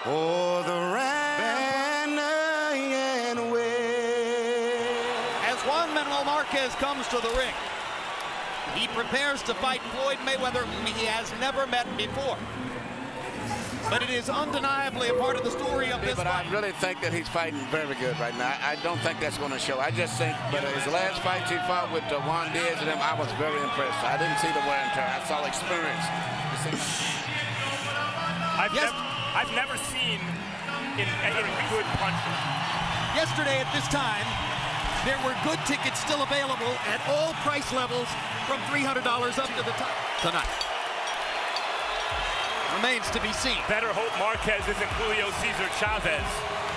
Oh, the ran away. As Juan Manuel Marquez comes to the ring, he prepares to fight Floyd Mayweather, whom he has never met before. But it is undeniably a part of the story of this But fight. I really think that he's fighting very good right now. I don't think that's going to show. I just think, but his last fight he fought with Juan and him, I was very impressed. I didn't see the wear and tear. I saw experience. I've never seen a good puncher. Yesterday at this time, there were good tickets still available at all price levels from $300 up to the top tonight. Remains to be seen. Better hope Marquez isn't Julio Cesar Chavez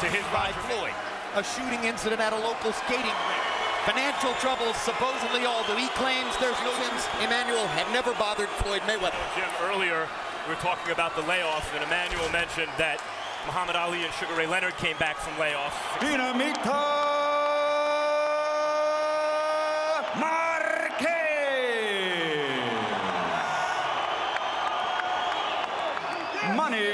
to his By Roger Floyd. A shooting incident at a local skating rink. Financial troubles, supposedly, although he claims there's no sins. Emmanuel had never bothered Floyd Mayweather. Jim, earlier we were talking about the layoffs, and Emmanuel mentioned that Muhammad Ali and Sugar Ray Leonard came back from layoffs. Dinamita Marquez. Money.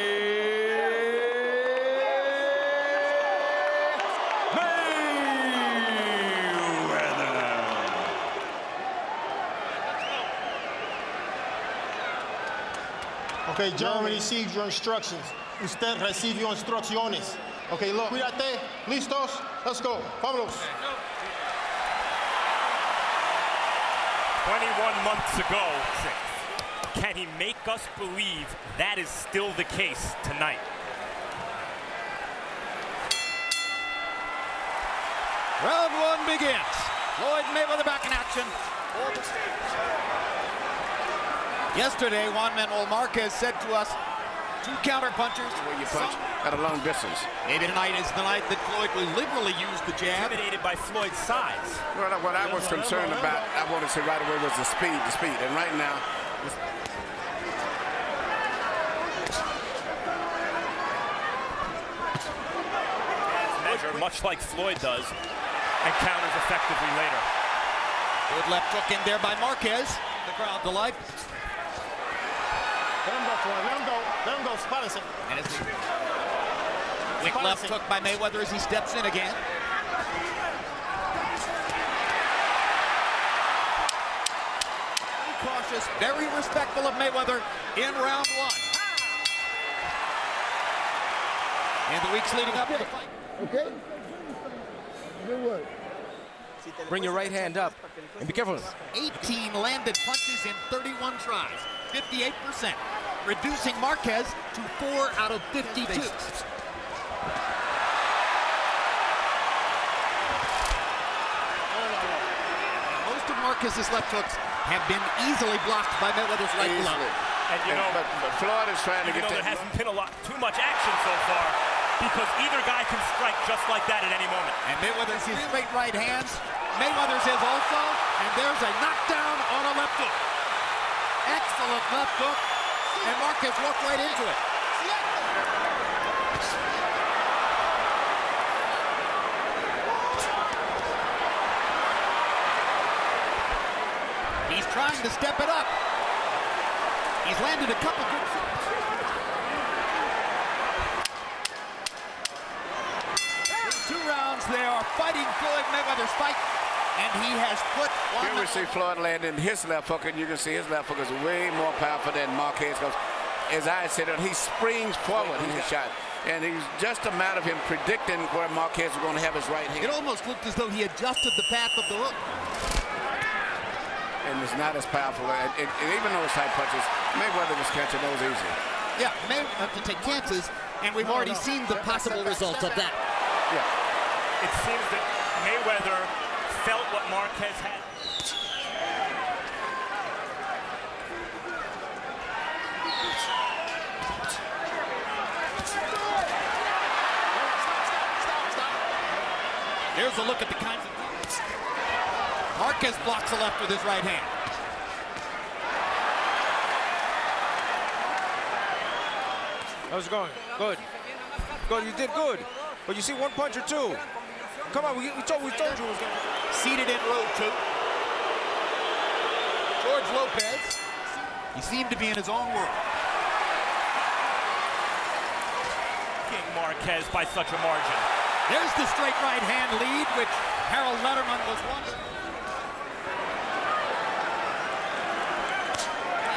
Okay, John received your instructions. Usted recibió instrucciones. Okay, look. Cuídate. Listos. Let's go. Vámonos. 21 months ago, can he make us believe that is still the case tonight? Round one begins. Floyd Mayweather back in action. Yesterday, Juan Manuel Marquez said to us, 2 counter-punchers. Where you punch at a long distance. Maybe tonight is the night that Floyd will liberally use the jab. Intimidated by Floyd's size. Well, what I was concerned about, I wanted to say right away, was the speed. And right now, Measure, much like Floyd does, and counters effectively later. Good left hook in there by Marquez. The crowd delight. Let him go, Floyd. Let him go. Let him go. Spárense. And it's quick left hook by Mayweather as he steps in again. Cautious, very respectful of Mayweather in round one. In the weeks leading up to the fight. Okay? Good work. Bring your right hand up and be careful. 18 landed punches in 31 tries, 58%, reducing Marquez to 4 out of 52. Most of Marquez's left hooks have been easily blocked by Mayweather's right glove. And you know, but Floyd is trying to get there that. hasn't been too much action so far, because either guy can strike just like that at any moment. And Mayweather's his straight right hands. Mayweather's his also, and there's a knockdown on a left hook. Excellent left hook, and Marquez walked right into it. He's trying to step it up. He's landed a couple good shots. In 2 rounds, they are fighting Floyd Mayweather's fight, and he has put one. Here we see Floyd landing his left hook, and you can see his left hook is way more powerful than Marquez goes. As I said, he springs forward in his shot, and it's just a matter of him predicting where Marquez is going to have his right hand. It almost looked as though he adjusted the path of the hook. And it's not as powerful. And even those type punches, Mayweather was catching those easy. Yeah, Mayweather have to take chances, and we've already seen the possible results of that. Yeah. It seems that Mayweather felt what Marquez had. There's a look at the kinds of things. Marquez blocks the left with his right hand. How's it going? Good. Good, you did good. But you see one punch or two. Come on, we told you it was going to. Seated in row 2. George Lopez. He seemed to be in his own world. walking Marquez by such a margin. There's the straight right hand lead, which Harold Letterman was wanting.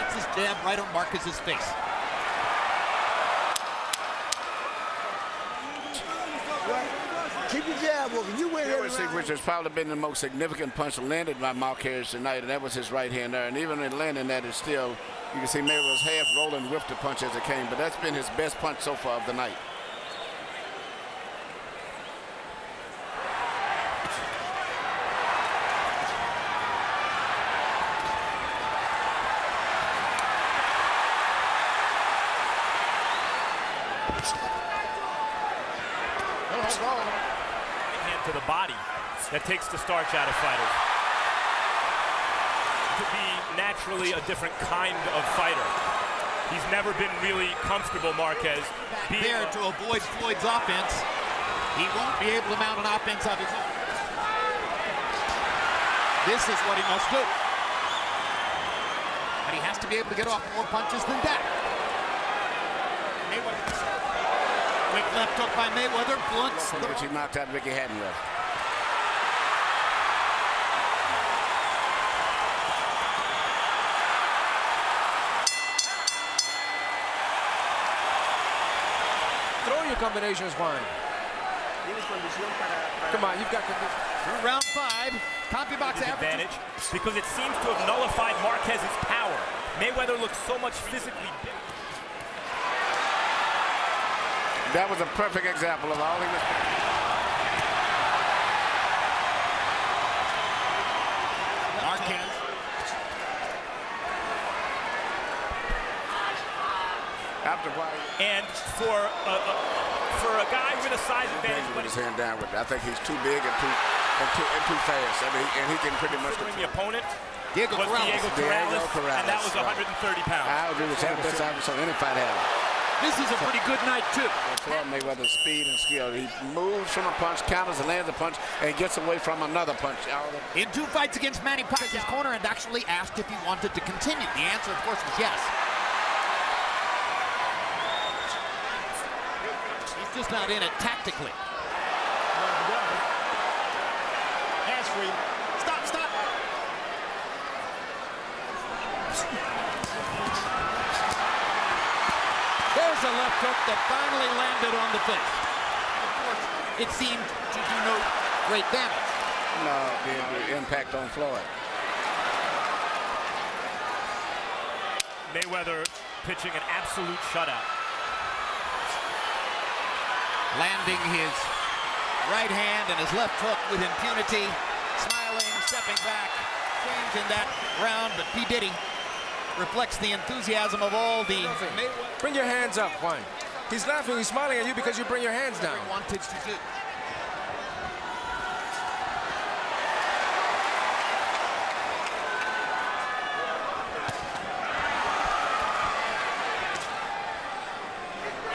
It's his jab right on Marquez's face. Keep your jab working. You win every round. Which has probably been the most significant punch landed by Marquez tonight, and that was his right hand there. And even in landing that, is still, you can see Mayweather was half rolling with the punch as it came, but that's been his best punch so far of the night. Hand to the body that takes the starch out of fighters. To be naturally a different kind of fighter. He's never been really comfortable, Marquez. There to avoid Floyd's offense. He won't be able to mount an offense of his own. This is what he must do. But he has to be able to get off more punches than that. Quick left hook by Mayweather, blunts. Which he knocked out Ricky Hatton with. Throw your combinations, Juan. Come on, you've got condition. Through round 5, CompuBox advantage because it seems to have nullified Marquez's power. Mayweather looks so much physically bigger. That was a perfect example of all he was. Marquez. After a while. And for a guy with a size advantage, Put his hand down with it. I think he's too big and too fast. I mean, and he can pretty much. The opponent Diego was Corrales. Diego Corrales, and that was 130 pounds. I agree with that. Best ever so any fight had. This is a pretty good night, too. Floyd Mayweather's speed and skill. He moves from a punch, counters and lands a punch, and gets away from another punch. In 2 fights against Manny Pacquiao's corner, and actually asked if he wanted to continue. The answer, of course, was yes. He's just not in it tactically. Hands free. Stop. There's a left hook that finally landed on the face. Of course, it seemed to do no great damage. No, the impact on Floyd. Mayweather pitching an absolute shutout. Landing his right hand and his left hook with impunity. Smiling, stepping back. Change in that round, but P. Diddy reflects the enthusiasm of all the Mayweather. Bring your hands up, Juan. He's laughing, he's smiling at you because you bring your hands down. Wanted to do.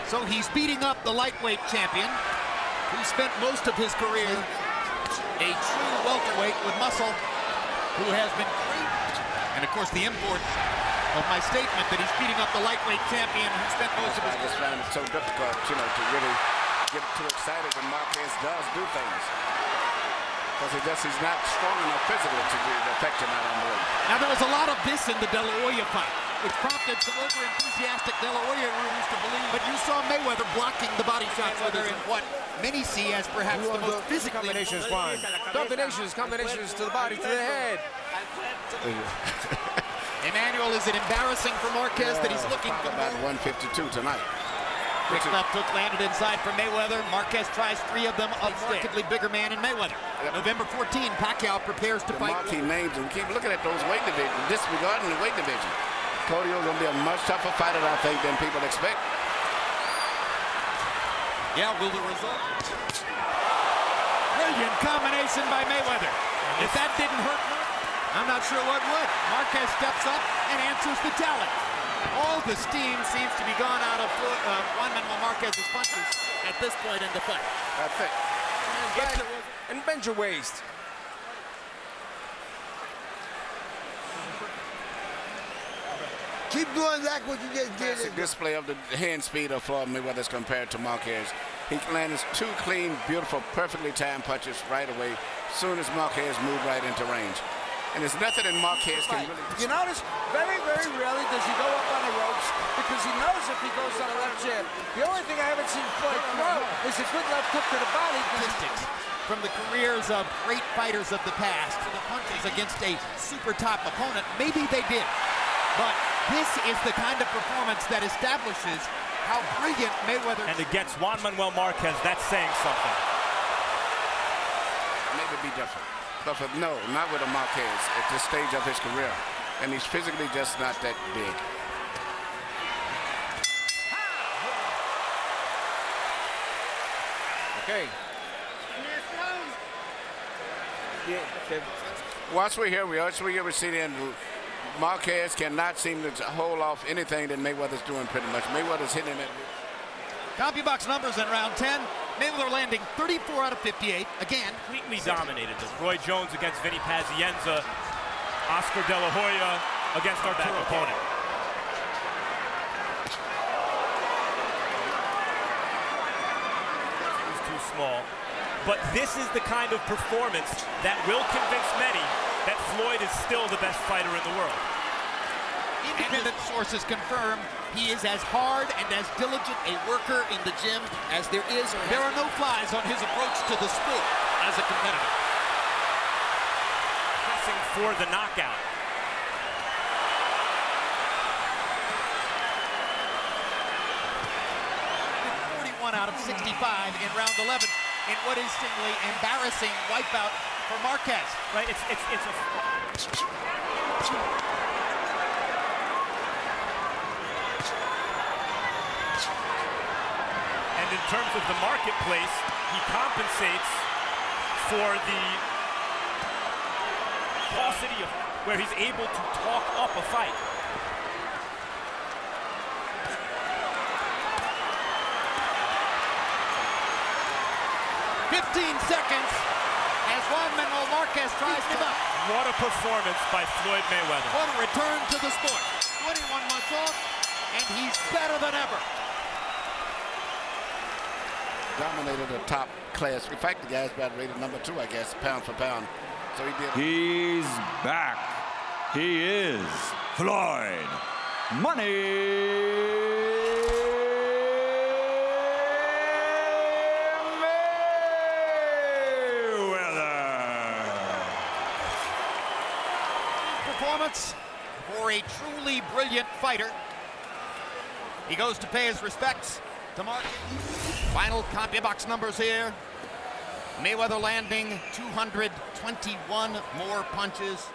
So he's beating up the lightweight champion, who spent most of his career a true welterweight with muscle, who has been great. And of course the import of my statement that he's beating up the lightweight champion who spent most of his career. I just found it so difficult, to really get too excited when Marquez does do things. Because he's not strong enough physically to affect him, I don't believe. Now there was a lot of this in the De La Hoya fight, which prompted some over-enthusiastic De La Hoya rumors to believe. But you saw Mayweather blocking the body shots in what many see as perhaps the most physically. Combinations, Juan. Combinations to the body, to the head. Emmanuel, is it embarrassing for Marquez that he's looking for about 152 tonight? Quick left hook landed inside for Mayweather. Marquez tries 3 of them, a markedly bigger man in Mayweather. November 14, Pacquiao prepares to fight. Marquis names, and keep looking at those weight divisions, disregarding the weight division. Claudio's going to be a much tougher fighter, I think, than people expect. Yeah, will the result? Brilliant combination by Mayweather. If that didn't hurt Marquez, I'm not sure what would. Marquez steps up and answers the challenge. All the steam seems to be gone out of Juan Manuel Marquez's punches at this point in the fight. That's it. And bend your waist. Keep doing like what you just did. Classic display of the hand speed of Floyd Mayweather as compared to Marquez. He lands two clean, beautiful, perfectly timed punches right away, as soon as Marquez moved right into range. And there's nothing in Marquez can really... You notice, very, very rarely does he go up on the ropes because he knows if he goes on a left jab. The only thing I haven't seen Floyd throw is a good left hook to the body. Statistics from the careers of great fighters of the past, the punches against a super top opponent, maybe they did. But this is the kind of performance that establishes how brilliant Mayweather... And against Juan Manuel Marquez, that's saying something. Maybe be different. But no, not with a Marquez at this stage of his career. And he's physically just not that big. Okay. Once we're here, we see the end. Marquez cannot seem to hold off anything that Mayweather's doing pretty much. Mayweather's hitting it. CompuBox numbers in round 10. Mayweather landing 34 out of 58. Again, Completely dominated them. Roy Jones against Vinny Pazienza. Oscar De La Hoya against our back opponent. He was too small. But this is the kind of performance that will convince many that Floyd is still the best fighter in the world. Independent sources confirm he is as hard and as diligent a worker in the gym as there is. There are no flies on his approach to the sport as a competitor. Pressing for the knockout. Out of 65 in round 11 in what is simply embarrassing wipeout for Marquez. Right, it's a... And in terms of the marketplace, he compensates for the paucity of where he's able to talk up a fight. 15 seconds as Juan Manuel Marquez tries to up. What a performance by Floyd Mayweather. What a return to the sport. 21 months off, and he's better than ever. Dominated the top class. In fact, the guy's about rated number 2, I guess, pound for pound. So he did. He's back. He is Floyd Money. Performance for a truly brilliant fighter. He goes to pay his respects to Marquez. Final CompuBox numbers here. Mayweather landing 221 more punches.